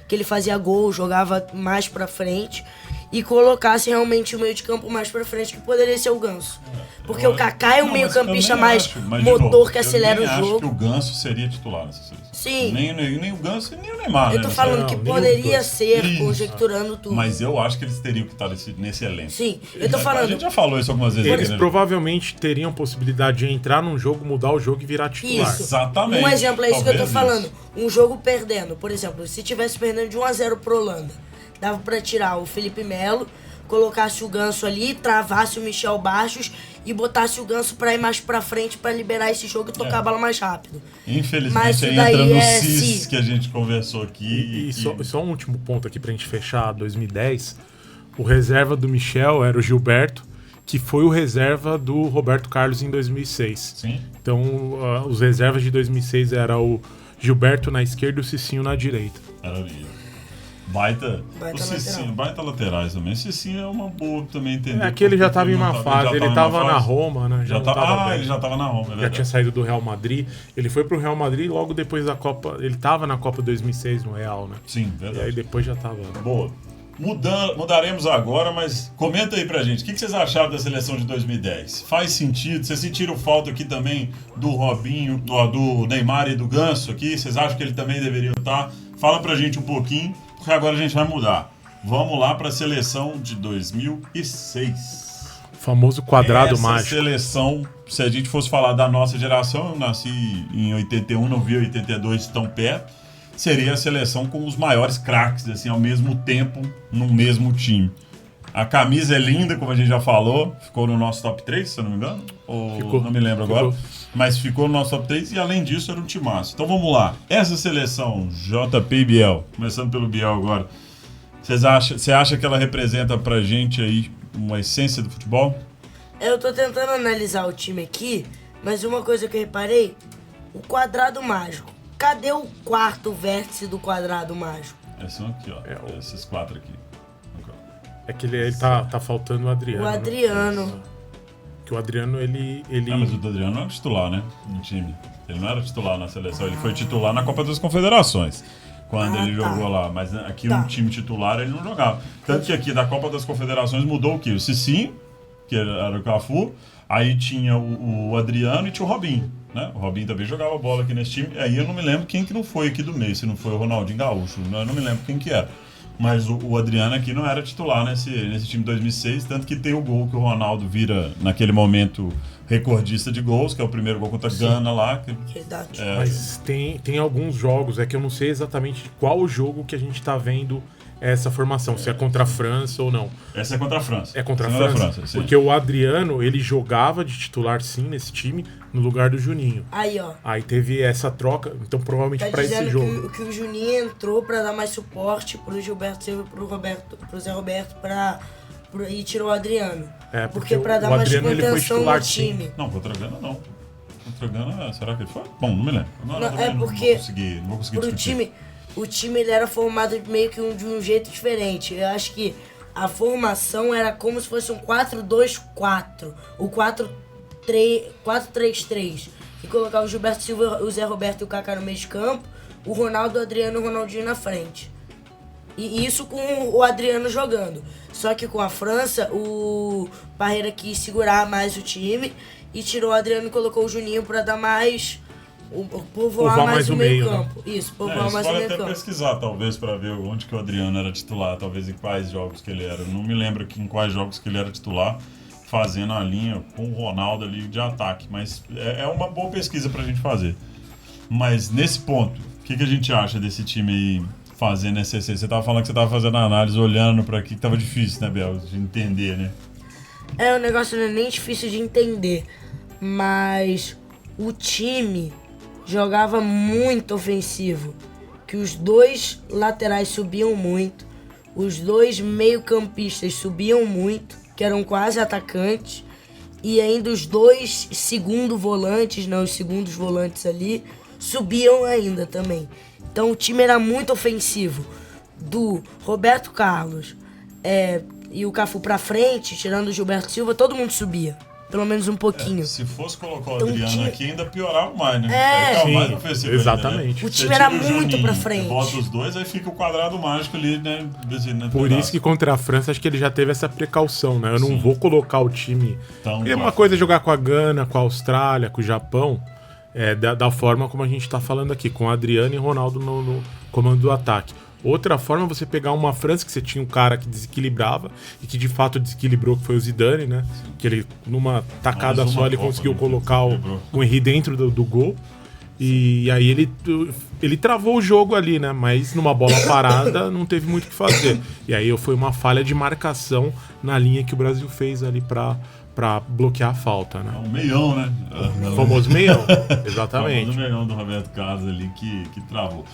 que ele fazia gol, jogava mais pra frente, e colocasse realmente o meio de campo mais pra frente, que poderia ser o Ganso. Porque o Kaká é um meio campista mais motor que acelera o jogo. Eu acho que o Ganso seria titular nessa seleção. Sim. Nem o Ganso e nem o Neymar, Eu tô falando que poderia ser, conjecturando tudo. Mas eu acho que eles teriam que estar nesse elenco. Sim, eu tô falando. A gente já falou isso algumas vezes. Eles aqui, né? provavelmente teriam possibilidade de entrar num jogo, mudar o jogo e virar titular. Isso. Exatamente. Um exemplo é isso que eu tô Talvez falando. isso. Um jogo perdendo, por exemplo, se tivesse perdendo de 1-0 pro Holanda, dava pra tirar o Felipe Melo, colocasse o Ganso ali, travasse o Michel Bastos e botasse o Ganso pra ir mais pra frente pra liberar esse jogo e tocar a bola mais rápido. Infelizmente aí entra no CIS que a gente conversou aqui. Só um último ponto aqui pra gente fechar 2010. O reserva do Michel era o Gilberto, que foi o reserva do Roberto Carlos em 2006. Sim. Então, os reservas de 2006 era o Gilberto na esquerda e o Cicinho na direita. Maravilha. Baita Cicinho, baita laterais também. Cicinho é uma boa também entender. É que ele já estava em uma fase, ele estava na Roma, né? Ele já estava na Roma, já tinha saído do Real Madrid. Ele foi pro Real Madrid e logo depois da Copa. Ele estava na Copa 2006 no Real, né? Sim, verdade. E aí depois já estava. Boa. Mudaremos agora, mas comenta aí pra gente. O que vocês acharam da seleção de 2010? Faz sentido? Vocês sentiram falta aqui também do Robinho, do Neymar e do Ganso aqui? Vocês acham que ele também deveria estar? Fala pra gente um pouquinho, porque agora a gente vai mudar. Vamos lá pra seleção de 2006. O famoso quadrado mágico. Essa seleção, se a gente fosse falar da nossa geração, eu nasci em 81, não vi 82 tão perto. Seria a seleção com os maiores craques, assim, ao mesmo tempo, no mesmo time. A camisa é linda, como a gente já falou. Ficou no nosso top 3, se eu não me engano. Ficou. Não me lembro agora. Mas ficou no nosso top 3 e, além disso, era um timaço. Então, vamos lá. Essa seleção, JP e Biel, começando pelo Biel agora. Você acha que ela representa pra gente aí uma essência do futebol? Eu tô tentando analisar o time aqui, mas uma coisa que eu reparei, o quadrado mágico. Cadê o quarto vértice do quadrado mágico? Esses aqui, ó. Esses 4 aqui. É que ele tá faltando o Adriano. O Adriano. Né? porque o Adriano, ele... Mas o Adriano não era titular, né? No time. Ele não era titular na seleção, ele foi titular na Copa das Confederações. Quando ele jogou lá. Mas aqui no time titular ele não jogava. Tanto que aqui da Copa das Confederações mudou o quê? O Cicinho, que era o Cafu. Aí tinha o Adriano e tinha o Robinho. Né? O Robinho também jogava bola aqui nesse time. Aí eu não me lembro quem que não foi aqui do meio. Se não foi o Ronaldinho Gaúcho. Eu não me lembro quem que era. Mas o Adriano aqui não era titular nesse time de 2006. Tanto que tem o gol que o Ronaldo vira naquele momento recordista de gols, que é o primeiro gol contra a Gana lá. Verdade. Mas tem alguns jogos, que eu não sei exatamente qual jogo que a gente tá vendo essa formação, se é contra a França ou não. Essa é contra a França. É contra a França? Sim. Porque o Adriano, ele jogava de titular sim nesse time, no lugar do Juninho. Aí, ó. Aí teve essa troca, então provavelmente pra esse jogo. Que o Juninho entrou pra dar mais suporte pro Gilberto Silva e pro Zé Roberto e tirou o Adriano. Porque pra dar mais manutenção no time. Sim. Não, contra a Gana não. Contra a Gana, será que ele foi? Bom, não me lembro. Não, é porque não vou conseguir discutir. O time ele era formado meio que de um jeito diferente. Eu acho que a formação era como se fosse um 4-2-4. O 4-3-3. E colocar o Gilberto Silva, o Zé Roberto e o Kaká no meio de campo. O Ronaldo, o Adriano e o Ronaldinho na frente. E isso com o Adriano jogando. Só que com a França, o Parreira quis segurar mais o time. E tirou o Adriano e colocou o Juninho pra dar mais... povoar mais o meio campo. Né? Isso, povoar mais o meio campo. Pode até pesquisar, talvez, para ver onde que o Adriano era titular, talvez em quais jogos que ele era. Eu não me lembro aqui em quais jogos que ele era titular, fazendo a linha com o Ronaldo ali de ataque. Mas é uma boa pesquisa pra gente fazer. Mas nesse ponto, o que a gente acha desse time aí fazendo SCC? Você tava falando que você tava fazendo a análise, olhando pra aqui, que tava difícil, né, Bel? De entender, né? O negócio não é nem difícil de entender, mas o time jogava muito ofensivo, que os dois laterais subiam muito, os dois meio-campistas subiam muito, que eram quase atacantes, e ainda os dois segundos volantes ali, subiam ainda também. Então o time era muito ofensivo, do Roberto Carlos e o Cafu pra frente, tirando o Gilberto Silva, todo mundo subia. Pelo menos um pouquinho. Se fosse colocar o Adriano aqui, ainda piorava mais, né? Sim, mais ofensivo exatamente. Ainda, né? O time era muito pra frente. Bota os dois, aí fica o quadrado mágico ali, né? Por isso que contra a França, acho que ele já teve essa precaução, né? Eu não vou colocar o time... E uma coisa é jogar com a Gana, com a Austrália, com o Japão, da forma como a gente tá falando aqui, com o Adriano e Ronaldo no comando do ataque. Outra forma é você pegar uma França que você tinha um cara que desequilibrava e que de fato desequilibrou, que foi o Zidane, né? Sim. Que ele, numa tacada só, ele conseguiu colocar o Henry dentro do gol. E aí ele travou o jogo ali, né? Mas numa bola parada não teve muito o que fazer. E aí foi uma falha de marcação na linha que o Brasil fez ali pra bloquear a falta, né? O meião, né? O famoso meião, exatamente. O famoso meião do Roberto Carlos ali que travou.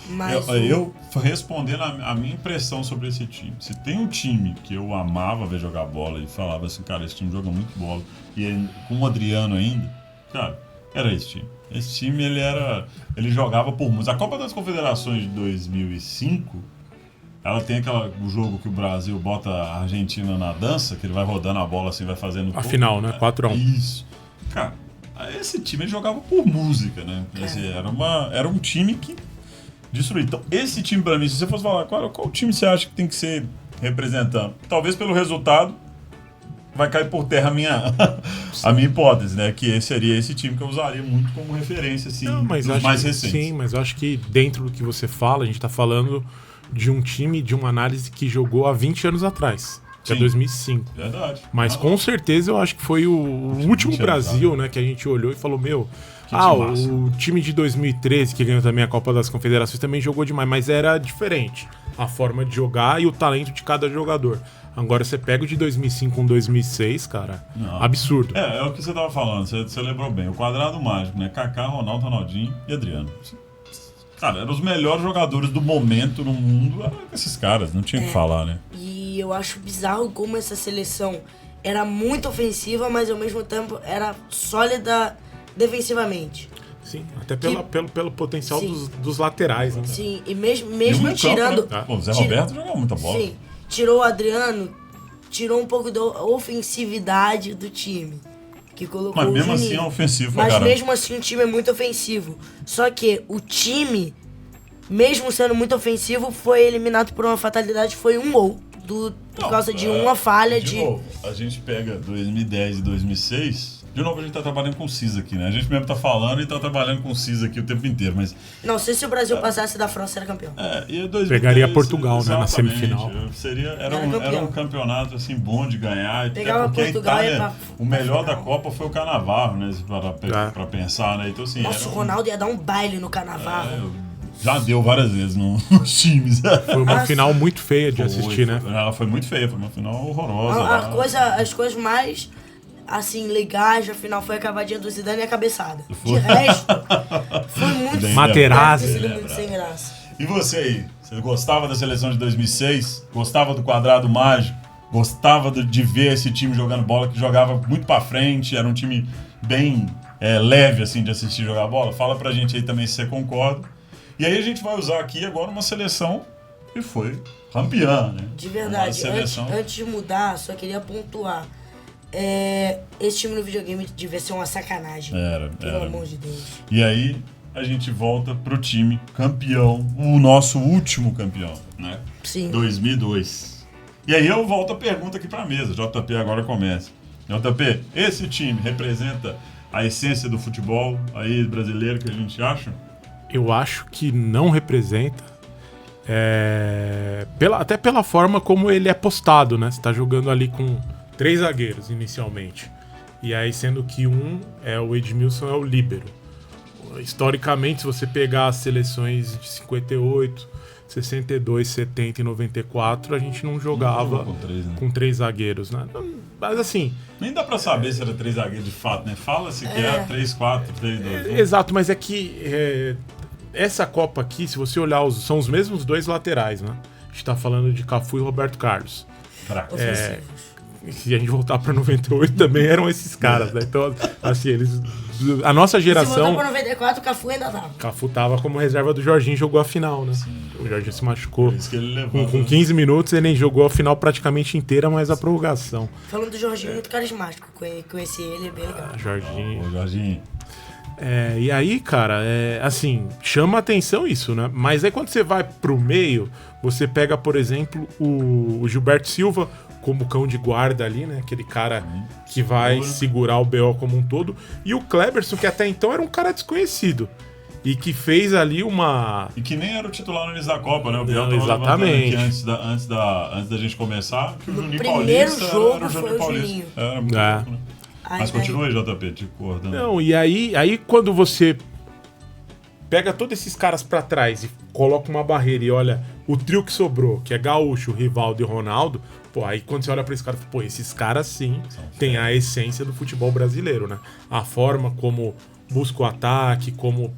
Eu respondendo a minha impressão sobre esse time. Se tem um time que eu amava ver jogar bola e falava assim, cara, esse time joga muito bola, e com o Adriano ainda, cara, era esse time. Esse time, ele jogava por música. A Copa das Confederações de 2005... Ela tem o jogo que o Brasil bota a Argentina na dança, que ele vai rodando a bola assim, vai fazendo... A final, né? 4-1. Isso. Cara, esse time ele jogava por música, né? Era um time que destruía. Então, esse time pra mim, se você fosse falar, qual time você acha que tem que ser representando? Talvez pelo resultado, vai cair por terra a minha hipótese, né? Que seria esse time que eu usaria muito como referência, assim, dos mais recentes. Sim, mas eu acho que dentro do que você fala, a gente tá falando... de um time, de uma análise que jogou há 20 anos atrás, que é 2005. Verdade. Mas com certeza eu acho que foi o último Brasil, né, que a gente olhou e falou, o time de 2013, que ganhou também a Copa das Confederações, também jogou demais, mas era diferente a forma de jogar e o talento de cada jogador. Agora você pega o de 2005 com 2006, cara, absurdo. É o que você tava falando, você lembrou bem, o quadrado mágico, né, Kaká, Ronaldo, Ronaldinho e Adriano. Cara, eram os melhores jogadores do momento no mundo, eram esses caras, não tinha o que falar, né? E eu acho bizarro como essa seleção era muito ofensiva, mas ao mesmo tempo era sólida defensivamente. Sim, até pelo potencial dos laterais, né? Sim, e mesmo tirando... Campo, né? Pô, o Zé Roberto jogava muita bola. Sim, tirou o Adriano, tirou um pouco da ofensividade do time. que colocou Mas o mesmo Juninho. assim é ofensivo pra Mas caramba. mesmo assim o time é muito ofensivo. Só que o time, mesmo sendo muito ofensivo, foi eliminado por uma fatalidade, foi um gol. Por causa de uma falha de... novo, a gente pega 2010 e 2006... De novo, a gente tá trabalhando com o CIS aqui, né? A gente mesmo tá falando e tá trabalhando com o CIS aqui o tempo inteiro, mas... Não sei se o Brasil passasse da França, era campeão. E 2010, pegaria Portugal, né, na exatamente, semifinal. Era um campeonato, assim, bom de ganhar. Pegava porque Portugal a Itália, o melhor da Copa foi o Cannavaro, né? Pra pensar, né? Então, assim... Nossa, o Ronaldo ia dar um baile no Cannavaro. Já deu várias vezes nos times. Foi uma final muito feia de assistir, né? Ela foi muito feia, foi uma final horrorosa. As coisas mais, assim, legais da final foi a cavadinha do Zidane e a cabeçada. De resto, foi muito... Materazzi. Muito sem graça. E você aí? Você gostava da seleção de 2006? Gostava do quadrado mágico? Gostava de ver esse time jogando bola, que jogava muito pra frente, era um time bem leve, assim, de assistir jogar bola? Fala pra gente aí também se você concorda. E aí a gente vai usar aqui agora uma seleção que foi campeã, né? De verdade, antes de mudar, só queria pontuar. Esse time no videogame devia ser uma sacanagem. Pelo amor de Deus. E aí a gente volta pro time campeão, o nosso último campeão, né? Sim. 2002. E aí eu volto a pergunta aqui pra mesa. JP agora começa. JP, esse time representa a essência do futebol aí brasileiro que a gente acha? Eu acho que não representa. Até pela forma como ele é postado, né? Você tá jogando ali com 3 zagueiros inicialmente. E aí, sendo que o Edmilson é o líbero. Historicamente, se você pegar as seleções de 58, 62, 70 e 94, a gente não jogava com 3 zagueiros, né? Mas assim... Nem dá pra saber se era 3 zagueiros de fato, né? Fala-se que é 3-4, 3-2. Exato, mas é que essa Copa aqui, se você olhar, são os mesmos 2 laterais, né? A gente tá falando de Cafu e Roberto Carlos. Se a gente voltar pra 98, também eram esses caras, né? Então, assim, a nossa geração... Se voltar pra 94, o Cafu ainda tava. Cafu tava como reserva do Jorginho, jogou a final, né? Sim. O Jorginho se machucou. Por isso que ele levou, com 15 minutos, ele nem jogou a final praticamente inteira, mas a prorrogação. Falando do Jorginho, muito carismático. Conheci ele, é bem legal. Jorginho. E aí, cara, assim, chama atenção isso, né? Mas aí quando você vai pro meio, você pega, por exemplo, o Gilberto Silva como cão de guarda ali, né? Aquele cara que vai segurar o BO como um todo. E o Kleberson, que até então era um cara desconhecido. E que fez ali uma... E que nem era o titular no início da Copa, né? O Biel tava exatamente. Aqui antes da gente começar, que o Juninho Paulista era o Juninho Paulista. Era muito louco, né? Mas continua aí, JP, te cortando. Não, e aí quando você pega todos esses caras pra trás e coloca uma barreira e olha o trio que sobrou, que é Gaúcho, Rivaldo e Ronaldo, aí quando você olha pra esses caras, esses caras sim têm a essência do futebol brasileiro, né? A forma como busca o ataque, como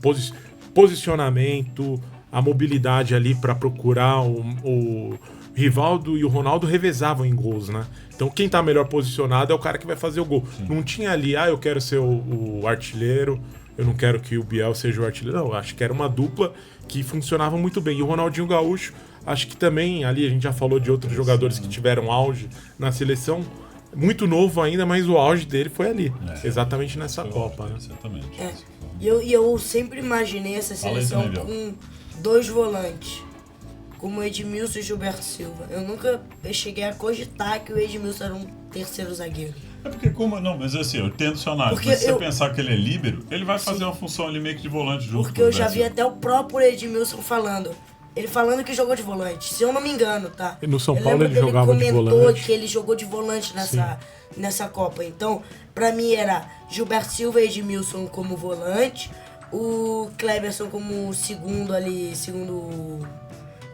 posicionamento, a mobilidade ali pra procurar o Rivaldo e o Ronaldo revezavam em gols, né? Então quem tá melhor posicionado é o cara que vai fazer o gol. Sim. Não tinha ali, eu quero ser o artilheiro, eu não quero que o Biel seja o artilheiro. Não, acho que era uma dupla que funcionava muito bem. E o Ronaldinho Gaúcho, acho que também ali a gente já falou de outros jogadores que tiveram auge na seleção. Muito novo ainda, mas o auge dele foi ali. Exatamente nessa Copa, né? Exatamente. E eu sempre imaginei essa seleção com 2 volantes. Como o Edmilson e Gilberto Silva. Eu nunca cheguei a cogitar que o Edmilson era um terceiro zagueiro. Porque mas assim, eu entendo o seu análise. Mas se você pensar que ele é líbero, ele vai fazer uma função ali meio que de volante junto. Porque eu já vi até o próprio Edmilson falando. Ele falando que jogou de volante, se eu não me engano, tá? E no São Paulo ele jogava de volante. Ele comentou que ele jogou de volante nessa Copa. Então, pra mim era Gilberto Silva e Edmilson como volante, o Kleberson como segundo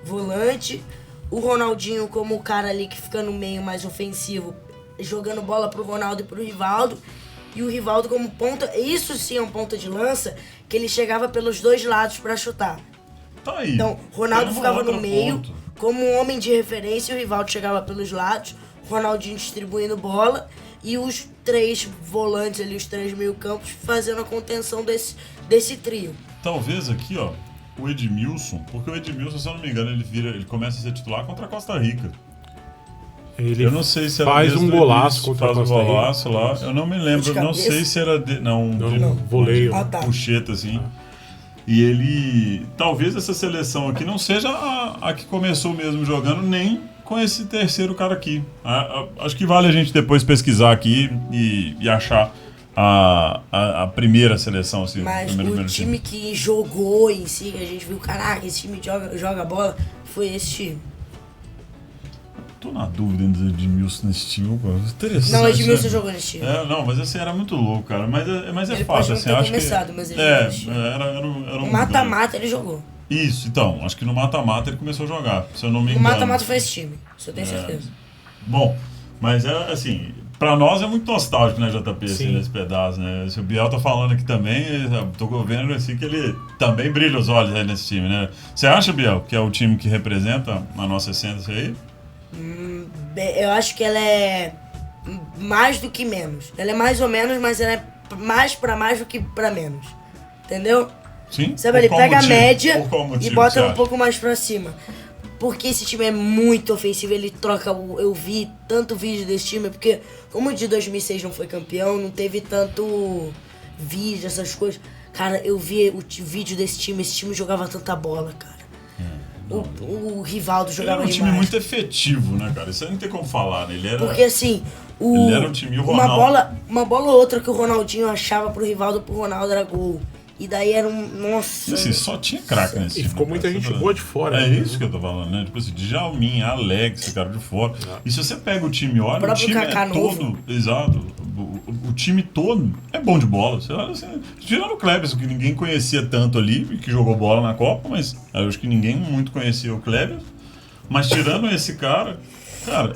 volante, o Ronaldinho como o cara ali que fica no meio mais ofensivo, jogando bola pro Ronaldo e pro Rivaldo, e o Rivaldo como ponta, isso sim é um ponta de lança, que ele chegava pelos 2 lados pra chutar. Tá aí. Então, Ronaldo ficava no meio, como um homem de referência, e o Rivaldo chegava pelos lados, Ronaldinho distribuindo bola, e os 3 volantes ali, os 3 meio-campos, fazendo a contenção desse trio. Talvez aqui, o Edmilson, porque o Edmilson, se eu não me engano, ele começa a ser titular contra a Costa Rica. Ele eu não sei se era faz um golaço contra faz a um Costa Rica. golaço lá. Eu não me lembro, não sei se era não, voleio. Puxeta assim. E ele, talvez essa seleção aqui não seja a que começou mesmo jogando, nem com esse terceiro cara aqui. Acho que vale a gente depois pesquisar aqui e achar a primeira seleção. Assim, mas o time que jogou em si, que a gente viu, caraca, esse time joga bola, foi esse time. Tô na dúvida ainda de Edmilson nesse time, pô. Interessante. Não, Edmilson jogou nesse time. Não, mas assim, era muito louco, cara. Mas é ele fácil, assim. Acho começado, que mas ele era um mata-mata ele jogou. Isso, então. Acho que no mata-mata ele começou a jogar, se eu não me engano. No mata-mata foi esse time, isso eu tenho certeza. Bom, mas assim, pra nós é muito nostálgico, né, JP, assim, nesse pedaço, né? Se o Biel tá falando aqui também, tô vendo assim que ele também brilha os olhos aí nesse time, né? Você acha, Biel, que é o time que representa a nossa essência aí? Eu acho que ela é mais do que menos. Ela é mais ou menos, mas ela é mais pra mais do que pra menos. Entendeu? Sim. Sabe, ele pega a média motivo, e bota um pouco mais pra cima. Porque esse time é muito ofensivo, ele troca. Eu vi tanto vídeo desse time, porque como o de 2006 não foi campeão, não teve tanto vídeo, essas coisas. Cara, eu vi o vídeo desse time, esse time jogava tanta bola, cara. O Rivaldo jogava demais. Ele era um time muito efetivo, né, cara? Isso aí não tem como falar, né? Ele era... Porque assim, ele era um time, o Ronaldo... uma bola ou outra que o Ronaldinho achava pro Rivaldo, pro Ronaldo era gol. E daí era Nossa... E assim, só tinha craque nesse time. E ficou muita gente boa de fora. É isso que eu tô falando, né? Tipo assim, Djalminha, Alex, esse cara de fora. E se você pega o time, olha, o time Kaká é todo... Exato. O time todo é bom de bola. Você olha assim, tirando o Kleber, que ninguém conhecia tanto ali, que jogou bola na Copa, mas eu acho que ninguém muito conhecia o Kleber. Mas tirando esse cara,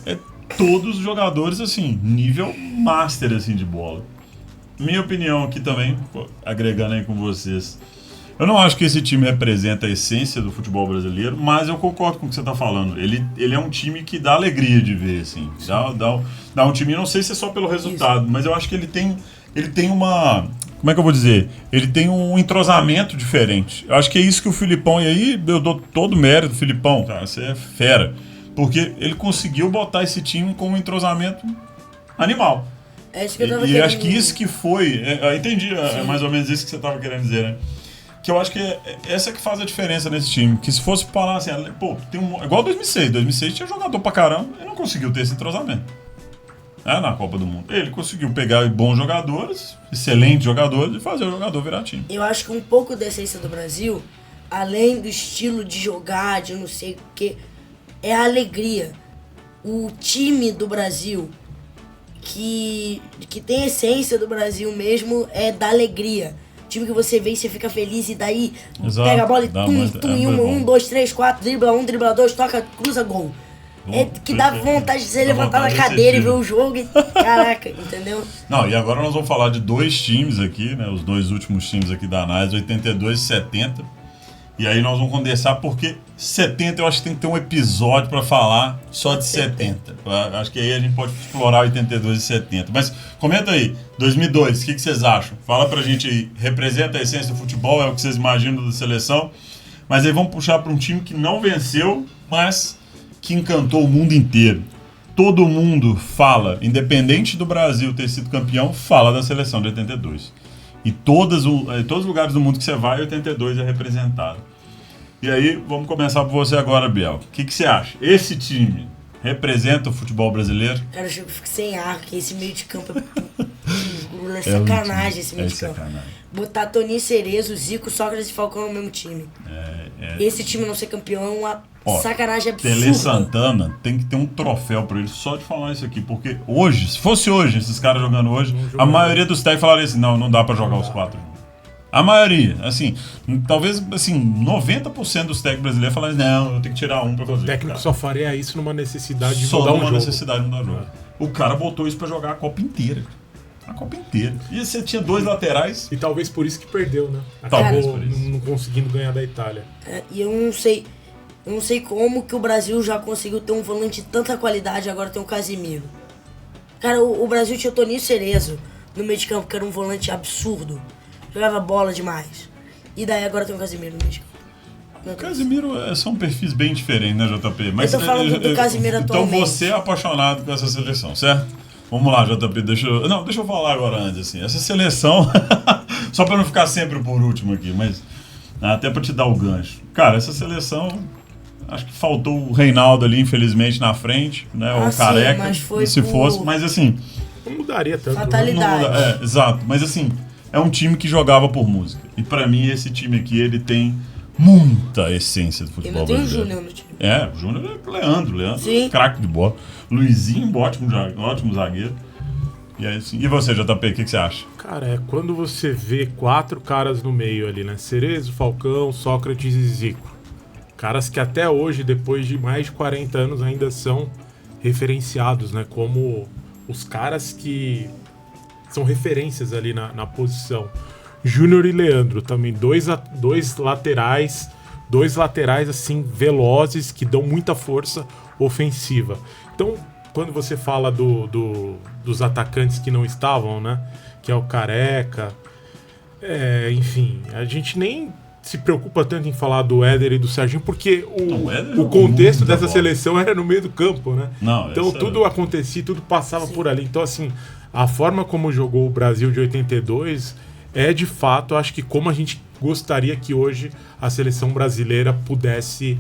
é todos os jogadores, assim, nível master, assim, de bola. Minha opinião aqui também, agregando aí com vocês. Eu não acho que esse time representa a essência do futebol brasileiro, mas eu concordo com o que você está falando. Ele é um time que dá alegria de ver, assim. Dá um time, não sei se é só pelo resultado, mas eu acho que ele tem uma... Como é que eu vou dizer? Ele tem um entrosamento diferente. Eu acho que é isso que o Filipão... E aí eu dou todo o mérito do Filipão, cara. Você é fera. Porque ele conseguiu botar esse time com um entrosamento animal. É isso que eu tava querendo. E acho que isso que foi... entendi, é mais ou menos isso que você estava querendo dizer, né? Que eu acho que essa que faz a diferença nesse time. Que se fosse falar assim, pô, igual 2006. 2006 tinha jogador pra caramba e não conseguiu ter esse entrosamento. Na Copa do Mundo. Ele conseguiu pegar bons jogadores, excelentes jogadores, e fazer o jogador virar time. Eu acho que um pouco da essência do Brasil, além do estilo de jogar, de não sei o que, é a alegria. O time do Brasil, que tem a essência do Brasil mesmo, é da alegria. Time que você vê e você fica feliz e daí pega a bola e um, dois, três, quatro, dribla um, dribla dois, toca, cruza, gol. Que dá vontade de você levantar da cadeira e ver o jogo e... Caraca, entendeu? Não, e agora nós vamos falar de dois times aqui, né? Os dois últimos times aqui da análise, 82 e 70. E aí nós vamos condensar porque 70 eu acho que tem que ter um episódio para falar só de 70. Acho que aí a gente pode explorar 82 e 70. Mas comenta aí, 2002, o que vocês acham? Fala pra gente aí, representa a essência do futebol, é o que vocês imaginam da seleção. Mas aí vamos puxar para um time que não venceu, mas que encantou o mundo inteiro. Todo mundo fala, independente do Brasil ter sido campeão, fala da seleção de 82. E todos os lugares do mundo que você vai, 82 é representado. E aí, vamos começar por você agora, Biel. O que você acha? Esse time representa o futebol brasileiro? Cara, eu fico sem ar, que esse meio de campo é sacanagem, esse meio de campo. Botar Toninho Cerezo, Zico, Sócrates e Falcão no mesmo time. Esse time não ser campeão é uma sacanagem absurda. Tele Santana tem que ter um troféu pra ele só de falar isso aqui, porque hoje, se fosse hoje, esses caras jogando hoje, a maioria dos técnicos falaria assim, não dá pra jogar os quatro. A maioria, assim, talvez assim, 90% dos técnicos brasileiros falariam, não, eu tenho que tirar um pra fazer. O técnico só faria isso numa necessidade de só mudar um numa jogo. necessidade de mudar o jogo. O cara botou isso pra jogar a Copa inteira. A Copa inteira. E você tinha dois laterais. E talvez por isso que perdeu, né? Talvez Acabou por isso. não conseguindo ganhar da Itália. E eu não sei como que o Brasil já conseguiu ter um volante de tanta qualidade e agora tem o Casimiro. Cara, o Brasil tinha o Toninho Cerezo no meio de campo, que era um volante absurdo. Jogava bola demais. E daí agora tem o Casimiro no meio de campo. Casemiro são perfis bem diferentes, né, JP? Mas eu tô falando do Casemiro atualmente. Então você é apaixonado com essa seleção, certo? Vamos lá, JP, deixa eu falar agora antes, assim. Essa seleção, só para não ficar sempre por último aqui, mas até para te dar o gancho. Cara, essa seleção, acho que faltou o Reinaldo ali, infelizmente, na frente, né? O Careca, mas foi se fosse, mas assim... Não mudaria tanto. Fatalidade. Exato, mas assim, é um time que jogava por música. E para mim, esse time aqui, ele tem muita essência do futebol brasileiro. Tem o Júnior no time. O Júnior é Leandro, craque de bola. Luizinho, ótimo zagueiro. E aí, assim, e você, JP, o que você acha? Cara, quando você vê 4 caras no meio ali, né? Cerezo, Falcão, Sócrates e Zico. Caras que até hoje, depois de mais de 40 anos, ainda são referenciados, né? Como os caras que são referências ali na posição. Júnior e Leandro também, dois laterais assim, velozes, que dão muita força ofensiva. Então, quando você fala dos atacantes que não estavam, né? Que é o Careca, enfim, a gente nem se preocupa tanto em falar do Éder e do Serginho, porque o contexto dessa seleção era no meio do campo, né? Então tudo acontecia, tudo passava por ali. Então, assim, a forma como jogou o Brasil de 82 é, de fato, acho que como a gente gostaria que hoje a seleção brasileira pudesse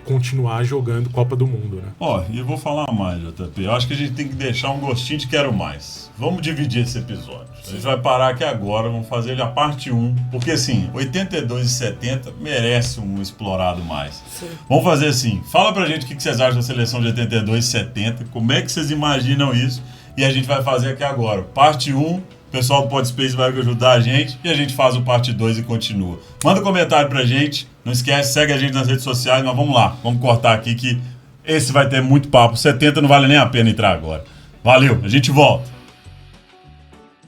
continuar jogando Copa do Mundo, né? E eu vou falar mais, JP. Eu acho que a gente tem que deixar um gostinho de quero mais. Vamos dividir esse episódio. A gente vai parar aqui agora, vamos fazer ele a parte 1, porque assim, 82 e 70 merece um explorado mais. Sim. Vamos fazer assim, fala pra gente o que vocês acham da seleção de 82 e 70, como é que vocês imaginam isso, e a gente vai fazer aqui agora. Parte 1, o pessoal do Podspace vai ajudar a gente, e a gente faz o parte 2 e continua. Manda um comentário pra gente, não esquece, segue a gente nas redes sociais, mas vamos lá, vamos cortar aqui que esse vai ter muito papo. 70 não vale nem a pena entrar agora. Valeu, a gente volta.